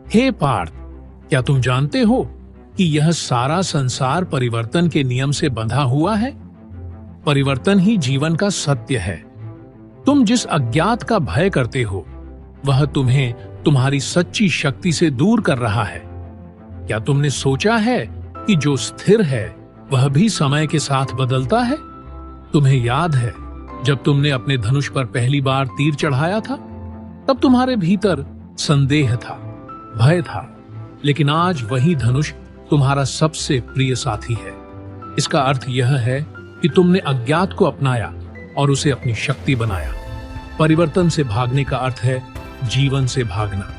हे पार्थ, क्या तुम जानते हो कि यह सारा संसार परिवर्तन के नियम से बंधा हुआ है? परिवर्तन ही जीवन का सत्य है। तुम जिस अज्ञात का भय करते हो, वह तुम्हें तुम्हारी सच्ची शक्ति से दूर कर रहा है। क्या तुमने सोचा है कि जो स्थिर है वह भी समय के साथ बदलता है? तुम्हें याद है जब तुमने अपने धनुष पर पहली बार तीर चढ़ाया था, तब तुम्हारे भीतर संदेह था, भय था, लेकिन आज वही धनुष तुम्हारा सबसे प्रिय साथी है। इसका अर्थ यह है कि तुमने अज्ञात को अपनाया और उसे अपनी शक्ति बनाया। परिवर्तन से भागने का अर्थ है जीवन से भागना।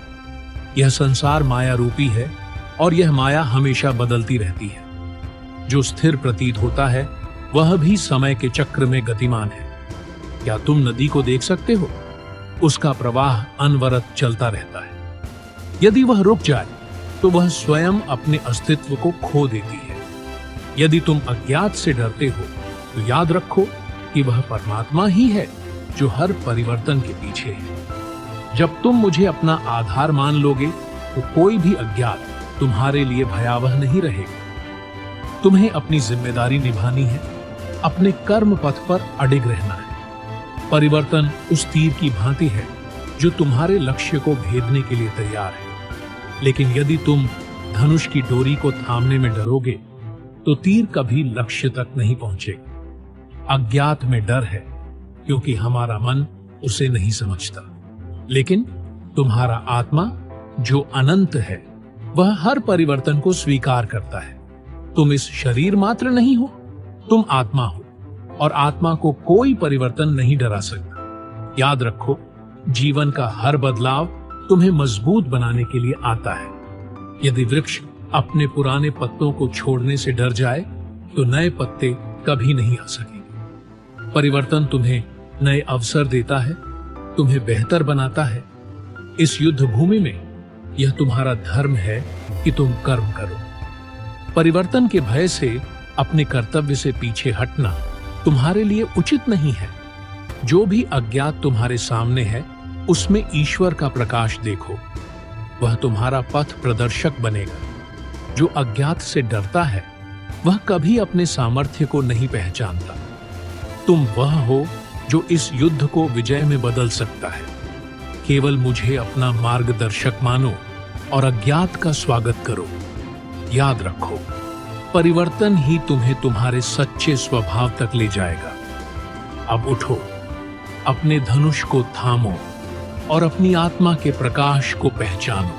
यह संसार माया रूपी है और यह माया हमेशा बदलती रहती है। जो स्थिर प्रतीत होता है वह भी समय के चक्र में गतिमान है। क्या तुम नदी को देख सकते हो? उसका प्रवाह अनवरत चलता रहता है। यदि वह रुक जाए तो वह स्वयं अपने अस्तित्व को खो देती है। यदि तुम अज्ञात से डरते हो तो याद रखो कि वह परमात्मा ही है जो हर परिवर्तन के पीछे है। जब तुम मुझे अपना आधार मान लोगे तो कोई भी अज्ञात तुम्हारे लिए भयावह नहीं रहेगा। तुम्हें अपनी जिम्मेदारी निभानी है, अपने कर्म पथ पर अडिग रहना है। परिवर्तन उस तीर की भांति है जो तुम्हारे लक्ष्य को भेदने के लिए तैयार है। लेकिन यदि तुम धनुष की डोरी को थामने में डरोगे तो तीर कभी लक्ष्य तक नहीं पहुंचेगा। अज्ञात में डर है क्योंकि हमारा मन उसे नहीं समझता, लेकिन तुम्हारा आत्मा जो अनंत है वह हर परिवर्तन को स्वीकार करता है। तुम इस शरीर मात्र नहीं हो, तुम आत्मा हो और आत्मा को कोई परिवर्तन नहीं डरा सकता। याद रखो, जीवन का हर बदलाव तुम्हें मजबूत बनाने के लिए आता है। यदि वृक्ष अपने पुराने पत्तों को छोड़ने से डर जाए तो नए पत्ते कभी नहीं आ सकेंगे। परिवर्तन तुम्हें नए अवसर देता है, तुम्हें बेहतर बनाता है। इस युद्ध भूमि में यह तुम्हारा धर्म है कि तुम कर्म करो। परिवर्तन के भय से अपने कर्तव्य से पीछे हटना तुम्हारे लिए उचित नहीं है। जो भी अज्ञात तुम्हारे सामने है उसमें ईश्वर का प्रकाश देखो, वह तुम्हारा पथ प्रदर्शक बनेगा। जो अज्ञात से डरता है वह कभी अपने सामर्थ्य को नहीं पहचानता। तुम वह हो जो इस युद्ध को विजय में बदल सकता है। केवल मुझे अपना मार्गदर्शक मानो और अज्ञात का स्वागत करो। याद रखो, परिवर्तन ही तुम्हें तुम्हारे सच्चे स्वभाव तक ले जाएगा। अब उठो, अपने धनुष को थामो और अपनी आत्मा के प्रकाश को पहचानो।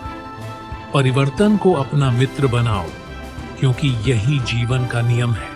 परिवर्तन को अपना मित्र बनाओ, क्योंकि यही जीवन का नियम है।